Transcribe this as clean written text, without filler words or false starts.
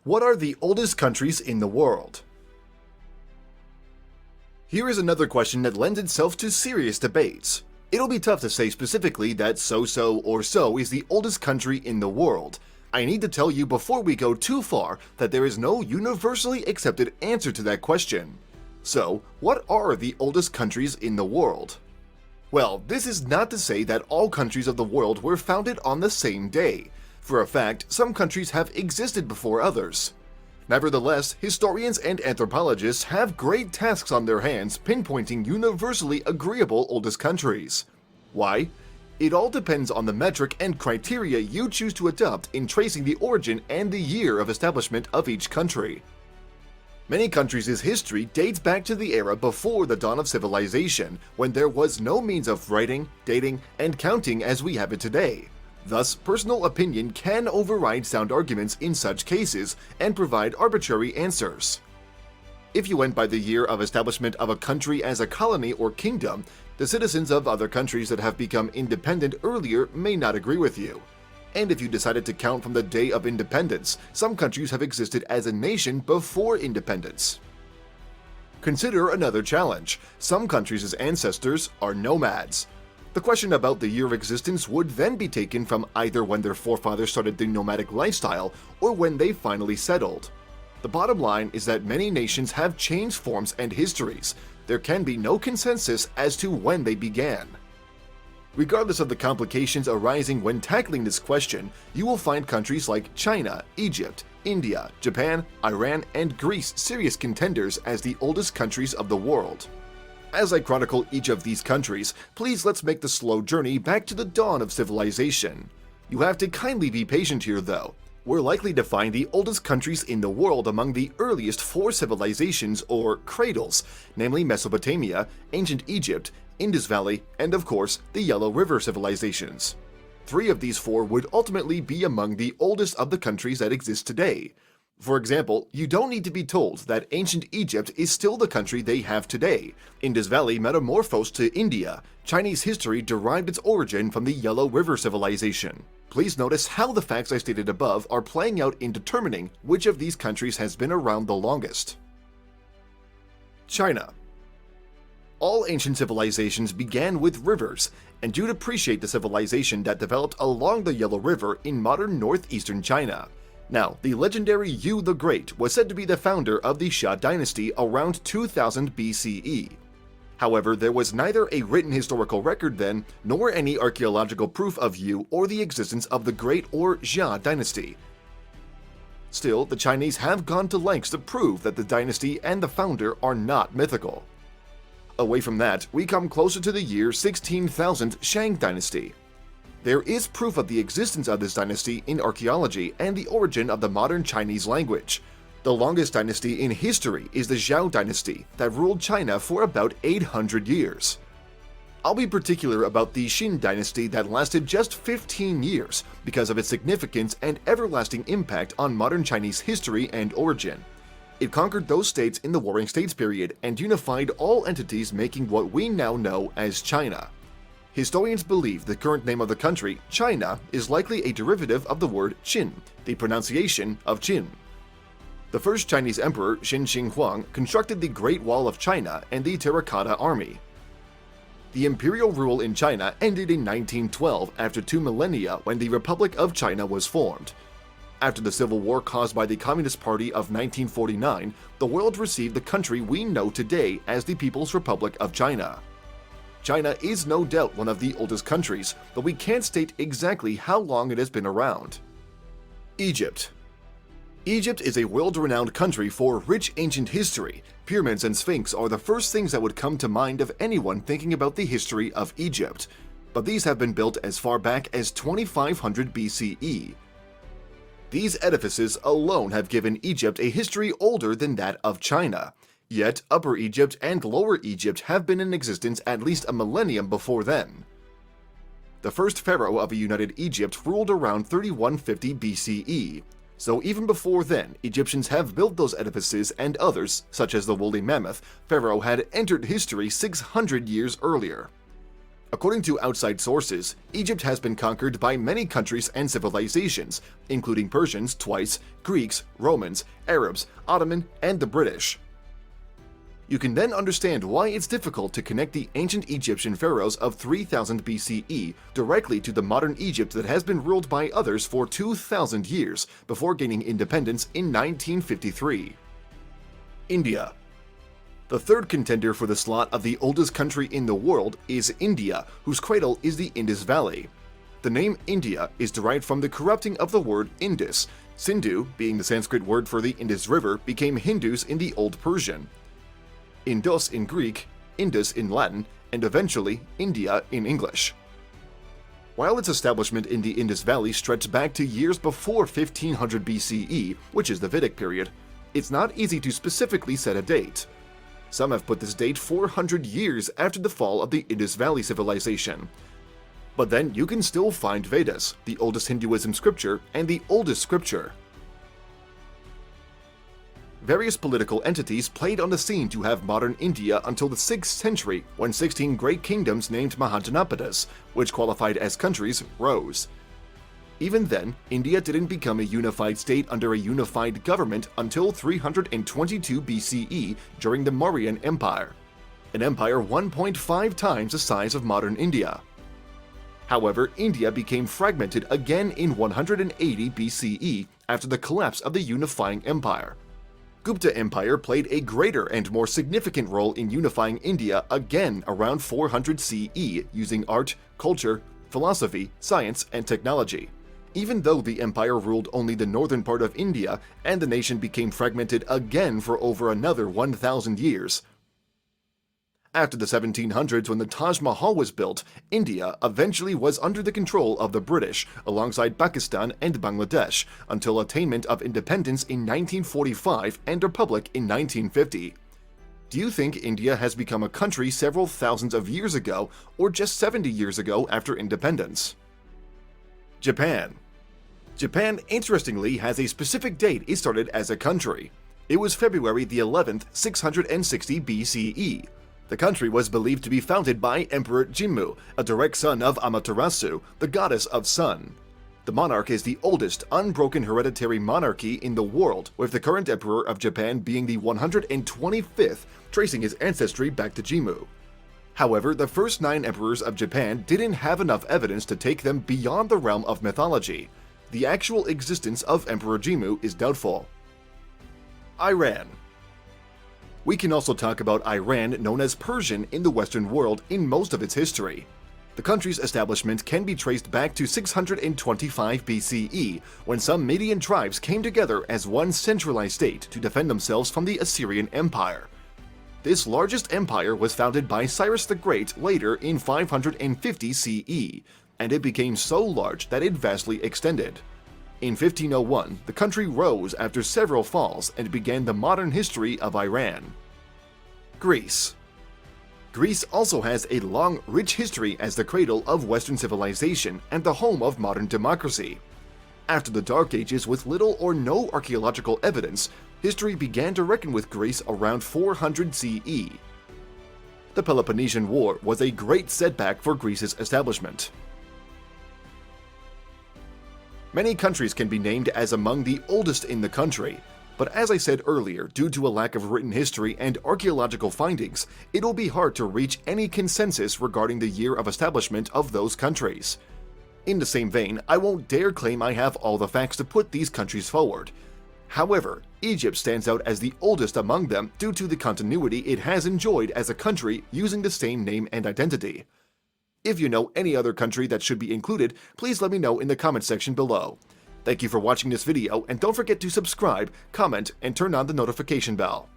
What are the oldest countries in the world? Here is another question that lends itself to serious debates. It'll be tough to say specifically that so-so or so is the oldest country in the world. I need to tell you before we go too far that there is no universally accepted answer to that question. So, what are the oldest countries in the world? Well, this is not to say that all countries of the world were founded on the same day. For a fact, some countries have existed before others. Nevertheless, historians and anthropologists have great tasks on their hands pinpointing universally agreeable oldest countries. Why? It all depends on the metric and criteria you choose to adopt in tracing the origin and the year of establishment of each country. Many countries' history dates back to the era before the dawn of civilization, when there was no means of writing, dating, and counting as we have it today. Thus, personal opinion can override sound arguments in such cases and provide arbitrary answers. If you went by the year of establishment of a country as a colony or kingdom, the citizens of other countries that have become independent earlier may not agree with you. And if you decided to count from the day of independence, some countries have existed as a nation before independence. Consider another challenge. Some countries' ancestors are nomads. The question about the year of existence would then be taken from either when their forefathers started the nomadic lifestyle or when they finally settled. The bottom line is that many nations have changed forms and histories. There can be no consensus as to when they began. Regardless of the complications arising when tackling this question, you will find countries like China, Egypt, India, Japan, Iran, and Greece serious contenders as the oldest countries of the world. As I chronicle each of these countries, please let's make the slow journey back to the dawn of civilization. You have to kindly be patient here though. We're likely to find the oldest countries in the world among the earliest four civilizations or cradles, namely Mesopotamia, ancient Egypt, Indus Valley, and of course, the Yellow River civilizations. Three of these four would ultimately be among the oldest of the countries that exist today. For example, you don't need to be told that ancient Egypt is still the country they have today. Indus Valley metamorphosed to India. Chinese history derived its origin from the Yellow River civilization. Please notice how the facts I stated above are playing out in determining which of these countries has been around the longest. China. All ancient civilizations began with rivers, and you'd appreciate the civilization that developed along the Yellow River in modern northeastern China. Now, the legendary Yu the Great was said to be the founder of the Shang Dynasty around 2000 BCE. However, there was neither a written historical record then, nor any archaeological proof of Yu or the existence of the Great or Shang Dynasty. Still, the Chinese have gone to lengths to prove that the dynasty and the founder are not mythical. Away from that, we come closer to the year 16,000 Shang Dynasty. There is proof of the existence of this dynasty in archaeology and the origin of the modern Chinese language. The longest dynasty in history is the Zhou Dynasty that ruled China for about 800 years. I'll be particular about the Qin Dynasty that lasted just 15 years because of its significance and everlasting impact on modern Chinese history and origin. It conquered those states in the Warring States period and unified all entities making what we now know as China. Historians believe the current name of the country, China, is likely a derivative of the word Qin, the pronunciation of Qin. The first Chinese emperor, Qin Shi Huang, constructed the Great Wall of China and the Terracotta Army. The imperial rule in China ended in 1912 after 2 millennia when the Republic of China was formed. After the civil war caused by the Communist Party of 1949, the world received the country we know today as the People's Republic of China. China is no doubt one of the oldest countries, but we can't state exactly how long it has been around. Egypt. Egypt is a world-renowned country for rich ancient history. Pyramids and Sphinx are the first things that would come to mind of anyone thinking about the history of Egypt, but these have been built as far back as 2500 BCE. These edifices alone have given Egypt a history older than that of China. Yet, Upper Egypt and Lower Egypt have been in existence at least a millennium before then. The first pharaoh of a united Egypt ruled around 3150 BCE, so even before then, Egyptians have built those edifices and others, such as the woolly mammoth, pharaoh had entered history 600 years earlier. According to outside sources, Egypt has been conquered by many countries and civilizations, including Persians twice, Greeks, Romans, Arabs, Ottoman, and the British. You can then understand why it's difficult to connect the ancient Egyptian pharaohs of 3000 BCE directly to the modern Egypt that has been ruled by others for 2,000 years before gaining independence in 1953. India. The third contender for the slot of the oldest country in the world is India, whose cradle is the Indus Valley. The name India is derived from the corrupting of the word Indus. Sindhu, being the Sanskrit word for the Indus River, became Hindus in the Old Persian. Indos in Greek, Indus in Latin, and eventually India in English. While its establishment in the Indus Valley stretched back to years before 1500 BCE, which is the Vedic period, it's not easy to specifically set a date. Some have put this date 400 years after the fall of the Indus Valley civilization. But then you can still find Vedas, the oldest Hinduism scripture and the oldest scripture. Various political entities played on the scene to have modern India until the 6th century, when 16 great kingdoms named Mahajanapadas, which qualified as countries, rose. Even then, India didn't become a unified state under a unified government until 322 BCE during the Mauryan Empire, an empire 1.5 times the size of modern India. However, India became fragmented again in 180 BCE after the collapse of the unifying empire. Gupta Empire played a greater and more significant role in unifying India again around 400 CE using art, culture, philosophy, science, and technology. Even though the empire ruled only the northern part of India and the nation became fragmented again for over another 1,000 years. After the 1700s, when the Taj Mahal was built, India eventually was under the control of the British, alongside Pakistan and Bangladesh, until attainment of independence in 1945 and republic in 1950. Do you think India has become a country several thousands of years ago, or just 70 years ago after independence? Japan. Japan, interestingly, has a specific date it started as a country. It was February the 11th, 660 BCE. The country was believed to be founded by Emperor Jimmu, a direct son of Amaterasu, the goddess of sun. The monarch is the oldest unbroken hereditary monarchy in the world, with the current emperor of Japan being the 125th, tracing his ancestry back to Jimmu. However, the first 9 emperors of Japan didn't have enough evidence to take them beyond the realm of mythology. The actual existence of Emperor Jimmu is doubtful. Iran. We can also talk about Iran, known as Persian in the Western world, in most of its history. The country's establishment can be traced back to 625 BCE, when some Median tribes came together as one centralized state to defend themselves from the Assyrian Empire. This largest empire was founded by Cyrus the Great later in 550 CE, and it became so large that it vastly extended. In 1501, the country rose after several falls and began the modern history of Iran. Greece. Greece also has a long, rich history as the cradle of Western civilization and the home of modern democracy. After the Dark Ages with little or no archaeological evidence, history began to reckon with Greece around 400 CE. The Peloponnesian War was a great setback for Greece's establishment. Many countries can be named as among the oldest in the country, but as I said earlier, due to a lack of written history and archaeological findings, it'll be hard to reach any consensus regarding the year of establishment of those countries. In the same vein, I won't dare claim I have all the facts to put these countries forward. However, Egypt stands out as the oldest among them due to the continuity it has enjoyed as a country using the same name and identity. If you know any other country that should be included, please let me know in the comment section below. Thank you for watching this video, and don't forget to subscribe, comment, and turn on the notification bell.